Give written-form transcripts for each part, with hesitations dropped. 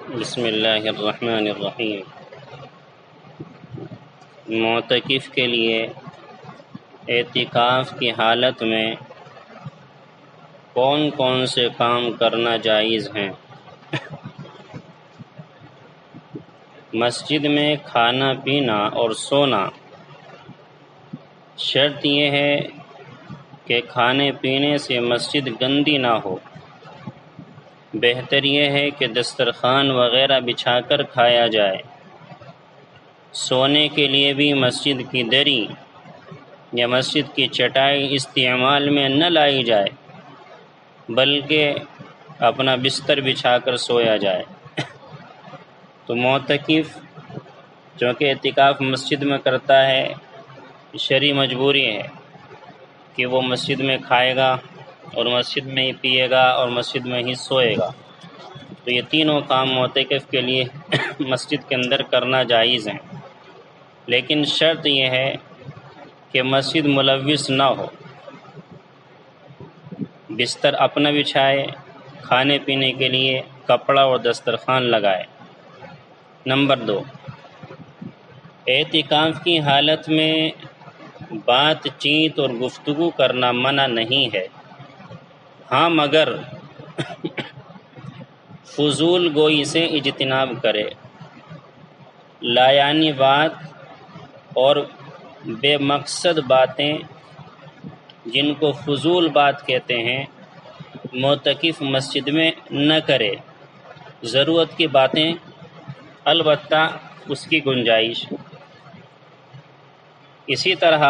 بسم اللہ الرحمن الرحیم۔ معتکف کے لیے اعتکاف کی حالت میں کون کون سے کام کرنا جائز ہیں؟ مسجد میں کھانا پینا اور سونا۔ شرط یہ ہے کہ کھانے پینے سے مسجد گندی نہ ہو۔ بہتر یہ ہے کہ دسترخوان وغیرہ بچھا کر کھایا جائے۔ سونے کے لیے بھی مسجد کی دری یا مسجد کی چٹائی استعمال میں نہ لائی جائے، بلکہ اپنا بستر بچھا کر سویا جائے۔ تو معتکف چونکہ اعتکاف مسجد میں کرتا ہے، شرعی مجبوری ہے کہ وہ مسجد میں کھائے گا اور مسجد میں ہی پیے گا اور مسجد میں ہی سوئے گا۔ تو یہ تینوں کام معتکف کے لیے مسجد کے اندر کرنا جائز ہیں، لیکن شرط یہ ہے کہ مسجد ملوث نہ ہو۔ بستر اپنا بچھائے، کھانے پینے کے لیے کپڑا اور دسترخوان لگائے۔ نمبر 2، اعتکاف کی حالت میں بات چیت اور گفتگو کرنا منع نہیں ہے، ہاں مگر فضول گوئی سے اجتناب کرے۔ لایعنی بات اور بے مقصد باتیں جن کو فضول بات کہتے ہیں، معتکف مسجد میں نہ کرے۔ ضرورت کی باتیں البتہ اس کی گنجائش۔ اسی طرح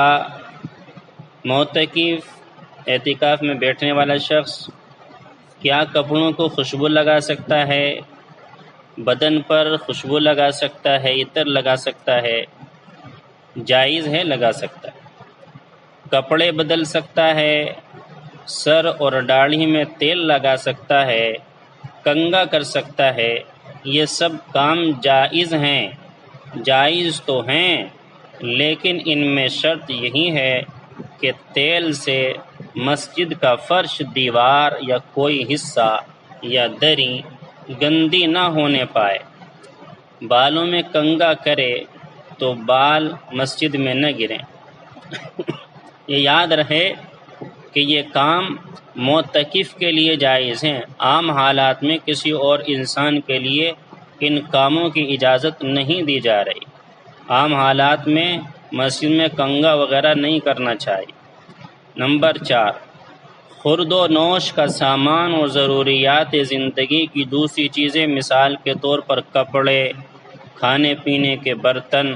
معتکف اعتکاف میں بیٹھنے والا شخص کیا کپڑوں کو خوشبو لگا سکتا ہے، بدن پر خوشبو لگا سکتا ہے، عطر لگا سکتا ہے؟ جائز ہے، لگا سکتا ہے۔ کپڑے بدل سکتا ہے، سر اور داڑھی میں تیل لگا سکتا ہے، کنگھا کر سکتا ہے۔ یہ سب کام جائز ہیں، جائز تو ہیں، لیکن ان میں شرط یہی ہے کہ تیل سے مسجد کا فرش، دیوار یا کوئی حصہ یا دری گندی نہ ہونے پائے۔ بالوں میں کنگھا کرے تو بال مسجد میں نہ گریں۔ یہ یاد رہے کہ یہ کام معتکف کے لیے جائز ہیں، عام حالات میں کسی اور انسان کے لیے ان کاموں کی اجازت نہیں دی جا رہی۔ عام حالات میں مسجد میں کنگھا وغیرہ نہیں کرنا چاہیے۔ نمبر 4، خورد و نوش کا سامان اور ضروریات زندگی کی دوسری چیزیں، مثال کے طور پر کپڑے، کھانے پینے کے برتن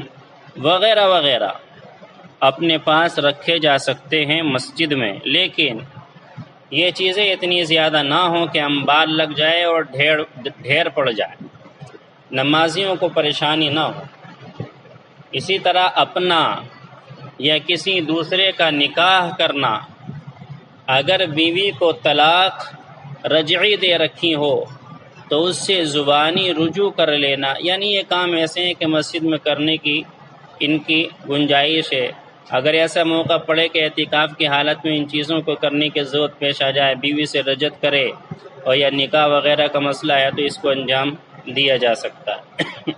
وغیرہ وغیرہ اپنے پاس رکھے جا سکتے ہیں مسجد میں، لیکن یہ چیزیں اتنی زیادہ نہ ہوں کہ انبار لگ جائے اور ڈھیر پڑ جائے، نمازیوں کو پریشانی نہ ہو۔ اسی طرح اپنا یا کسی دوسرے کا نکاح کرنا، اگر بیوی کو طلاق رجعی دے رکھی ہو تو اس سے زبانی رجوع کر لینا، یعنی یہ کام ایسے ہیں کہ مسجد میں کرنے کی ان کی گنجائش ہے۔ اگر ایسا موقع پڑے کہ اعتکاف کی حالت میں ان چیزوں کو کرنے کی ضرورت پیش آ جائے، بیوی سے رجعت کرے اور یا نکاح وغیرہ کا مسئلہ ہے، تو اس کو انجام دیا جا سکتا ہے۔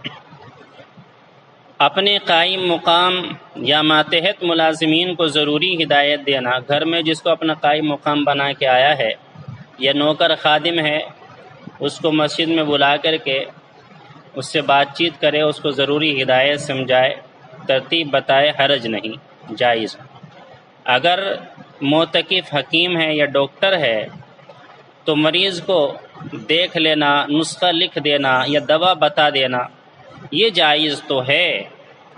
اپنے قائم مقام یا ماتحت ملازمین کو ضروری ہدایت دینا، گھر میں جس کو اپنا قائم مقام بنا کے آیا ہے یا نوکر خادم ہے، اس کو مسجد میں بلا کر کے اس سے بات چیت کرے، اس کو ضروری ہدایت سمجھائے، ترتیب بتائے، حرج نہیں، جائز۔ اگر معتکف حکیم ہے یا ڈاکٹر ہے تو مریض کو دیکھ لینا، نسخہ لکھ دینا یا دوا بتا دینا یہ جائز تو ہے،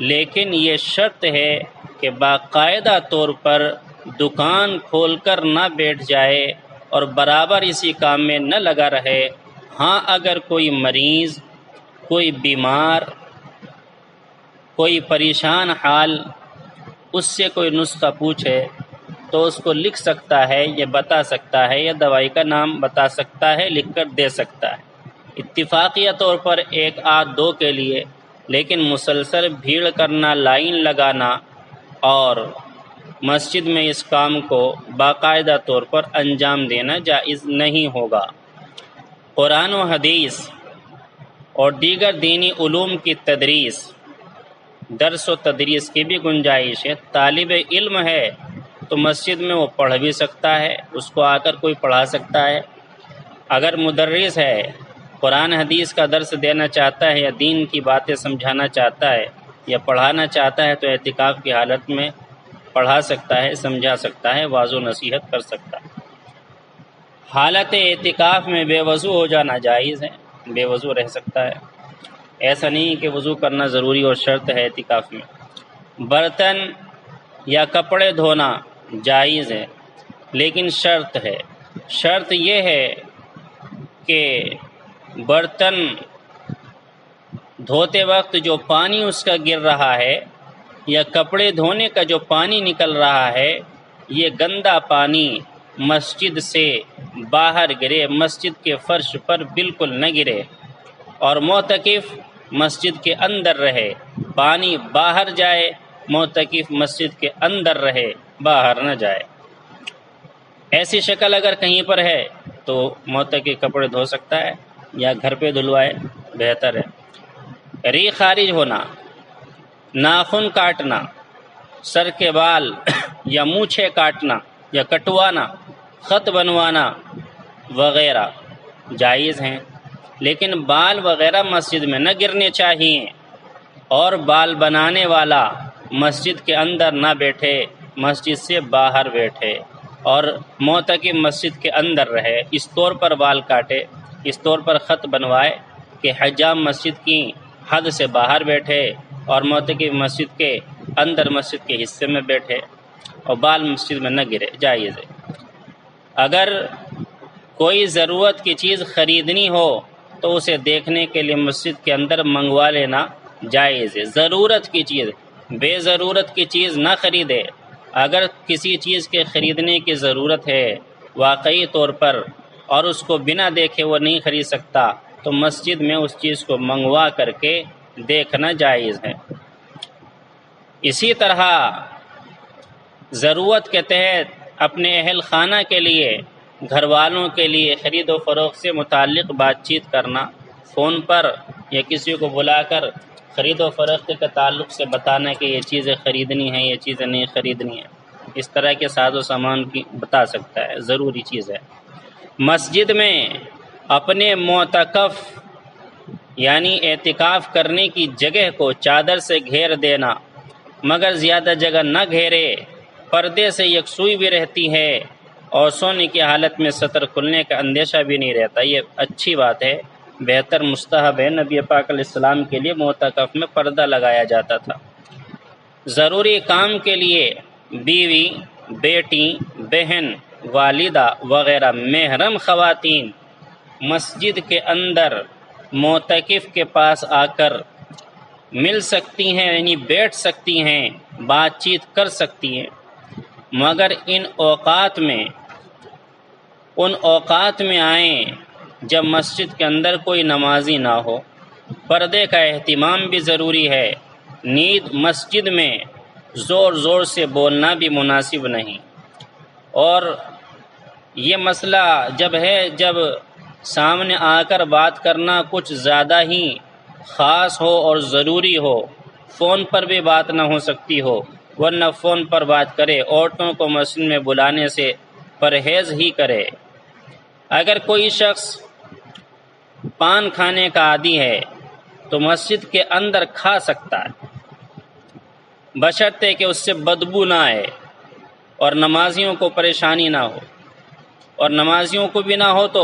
لیکن یہ شرط ہے کہ باقاعدہ طور پر دکان کھول کر نہ بیٹھ جائے اور برابر اسی کام میں نہ لگا رہے۔ ہاں اگر کوئی مریض، کوئی بیمار، کوئی پریشان حال اس سے کوئی نسخہ پوچھے تو اس کو لکھ سکتا ہے، یہ بتا سکتا ہے، یا دوائی کا نام بتا سکتا ہے، لکھ کر دے سکتا ہے، اتفاقیہ طور پر ایک آدھ دو کے لیے، لیکن مسلسل بھیڑ کرنا، لائن لگانا اور مسجد میں اس کام کو باقاعدہ طور پر انجام دینا جائز نہیں ہوگا۔ قرآن و حدیث اور دیگر دینی علوم کی تدریس، درس و تدریس کی بھی گنجائش ہے۔ طالب علم ہے تو مسجد میں وہ پڑھ بھی سکتا ہے، اس کو آ کر کوئی پڑھا سکتا ہے۔ اگر مدرس ہے، قرآن حدیث کا درس دینا چاہتا ہے یا دین کی باتیں سمجھانا چاہتا ہے یا پڑھانا چاہتا ہے تو اعتکاف کی حالت میں پڑھا سکتا ہے، سمجھا سکتا ہے، واعظ و نصیحت کر سکتا ہے۔ حالت اعتکاف میں بے وضو ہو جانا جائز ہے، بے وضو رہ سکتا ہے، ایسا نہیں کہ وضو کرنا ضروری اور شرط ہے اعتکاف میں۔ برتن یا کپڑے دھونا جائز ہے، لیکن شرط ہے، شرط یہ ہے کہ برتن دھوتے وقت جو پانی اس کا گر رہا ہے یا کپڑے دھونے کا جو پانی نکل رہا ہے یہ گندا پانی مسجد سے باہر گرے، مسجد کے فرش پر بالکل نہ گرے، اور معتکف مسجد کے اندر رہے، پانی باہر جائے، معتکف مسجد کے اندر رہے، باہر نہ جائے۔ ایسی شکل اگر کہیں پر ہے تو معتکف کپڑے دھو سکتا ہے یا گھر پہ دھلوائے، بہتر ہے۔ ریح خارج ہونا، ناخن کاٹنا، سر کے بال یا مونچھیں کاٹنا یا کٹوانا، خط بنوانا وغیرہ جائز ہیں، لیکن بال وغیرہ مسجد میں نہ گرنے چاہیے، اور بال بنانے والا مسجد کے اندر نہ بیٹھے، مسجد سے باہر بیٹھے، اور معتکف مسجد کے اندر رہے، اس طور پر بال کاٹے، اس طور پر خط بنوائے کہ حجام مسجد کی حد سے باہر بیٹھے اور معتکف مسجد کے اندر مسجد کے حصے میں بیٹھے اور بال مسجد میں نہ گرے، جائز ہے۔ اگر کوئی ضرورت کی چیز خریدنی ہو تو اسے دیکھنے کے لیے مسجد کے اندر منگوا لینا جائز ہے۔ ضرورت کی چیز، بے ضرورت کی چیز نہ خریدے۔ اگر کسی چیز کے خریدنے کی ضرورت ہے واقعی طور پر اور اس کو بنا دیکھے وہ نہیں خرید سکتا تو مسجد میں اس چیز کو منگوا کر کے دیکھنا جائز ہے۔ اسی طرح ضرورت کے تحت اپنے اہل خانہ کے لیے، گھر والوں کے لیے خرید و فروخت سے متعلق بات چیت کرنا، فون پر یا کسی کو بلا کر خرید و فروخت کے تعلق سے بتانا کہ یہ چیزیں خریدنی ہیں، یہ چیزیں نہیں خریدنی ہیں، اس طرح کے ساز و سامان کی بتا سکتا ہے، ضروری چیز ہے۔ مسجد میں اپنے معتکف یعنی اعتکاف کرنے کی جگہ کو چادر سے گھیر دینا، مگر زیادہ جگہ نہ گھیرے، پردے سے یکسوئی بھی رہتی ہے اور سونے کی حالت میں سطر کھلنے کا اندیشہ بھی نہیں رہتا، یہ اچھی بات ہے، بہتر مستحب ہے۔ نبی پاک علیہ السلام کے لیے معتکف میں پردہ لگایا جاتا تھا۔ ضروری کام کے لیے بیوی، بیٹی، بہن، والدہ وغیرہ محرم خواتین مسجد کے اندر معتکف کے پاس آ کر مل سکتی ہیں، یعنی بیٹھ سکتی ہیں، بات چیت کر سکتی ہیں، مگر ان اوقات میں آئیں جب مسجد کے اندر کوئی نمازی نہ ہو۔ پردے کا اہتمام بھی ضروری ہے۔ نیند مسجد میں زور زور سے بولنا بھی مناسب نہیں، اور یہ مسئلہ جب سامنے آ کر بات کرنا کچھ زیادہ ہی خاص ہو اور ضروری ہو، فون پر بھی بات نہ ہو سکتی ہو، ورنہ فون پر بات کرے، عورتوں کو مسجد میں بلانے سے پرہیز ہی کرے۔ اگر کوئی شخص پان کھانے کا عادی ہے تو مسجد کے اندر کھا سکتا ہے، بشرطے کہ اس سے بدبو نہ آئے اور نمازیوں کو پریشانی نہ ہو، اور نمازیوں کو بھی نہ ہو تو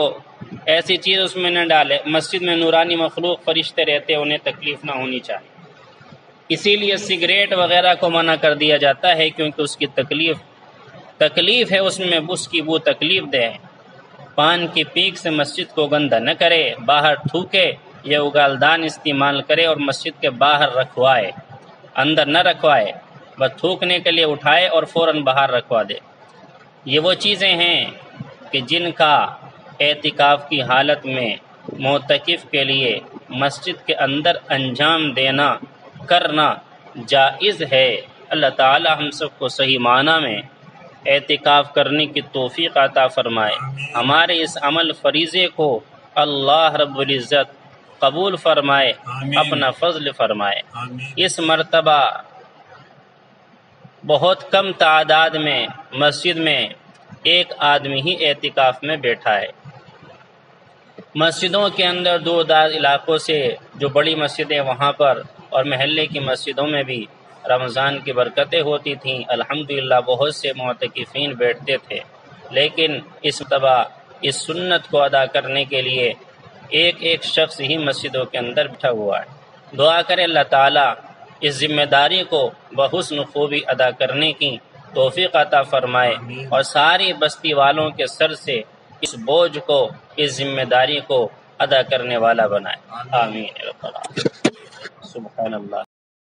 ایسی چیز اس میں نہ ڈالے۔ مسجد میں نورانی مخلوق فرشتے رہتے، انہیں تکلیف نہ ہونی چاہیے، اسی لیے سگریٹ وغیرہ کو منع کر دیا جاتا ہے، کیونکہ اس کی تکلیف ہے، اس میں اس کی بو تکلیف دہ ہے۔ پان کی پیک سے مسجد کو گندہ نہ کرے، باہر تھوکے یا اگالدان استعمال کرے اور مسجد کے باہر رکھوائے، اندر نہ رکھوائے، بس تھوکنے کے لیے اٹھائے اور فوراً باہر رکھوا دے۔ یہ وہ چیزیں ہیں کہ جن کا اعتکاف کی حالت میں معتکف کے لیے مسجد کے اندر انجام کرنا جائز ہے۔ اللہ تعالی ہم سب کو صحیح معنی میں اعتکاف کرنے کی توفیق عطا فرمائے۔ ہمارے اس عمل فریضے کو اللہ رب العزت قبول فرمائے، آمین۔ اپنا فضل فرمائے۔ آمین۔ اس مرتبہ بہت کم تعداد میں مسجد میں ایک آدمی ہی اعتکاف میں بیٹھا ہے۔ مسجدوں کے اندر دور دراز علاقوں سے جو بڑی مسجدیں وہاں پر اور محلے کی مسجدوں میں بھی رمضان کی برکتیں ہوتی تھیں، الحمدللہ بہت سے معتکفین بیٹھتے تھے، لیکن اس مرتبہ اس سنت کو ادا کرنے کے لیے ایک ایک شخص ہی مسجدوں کے اندر بیٹھا ہوا ہے۔ دعا کرے اللہ تعالیٰ اس ذمہ داری کو بحسن خوبی ادا کرنے کی توفیق عطا فرمائے اور ساری بستی والوں کے سر سے اس بوجھ کو، اس ذمہ داری کو ادا کرنے والا بنائے۔ آمین۔ سبحان اللہ۔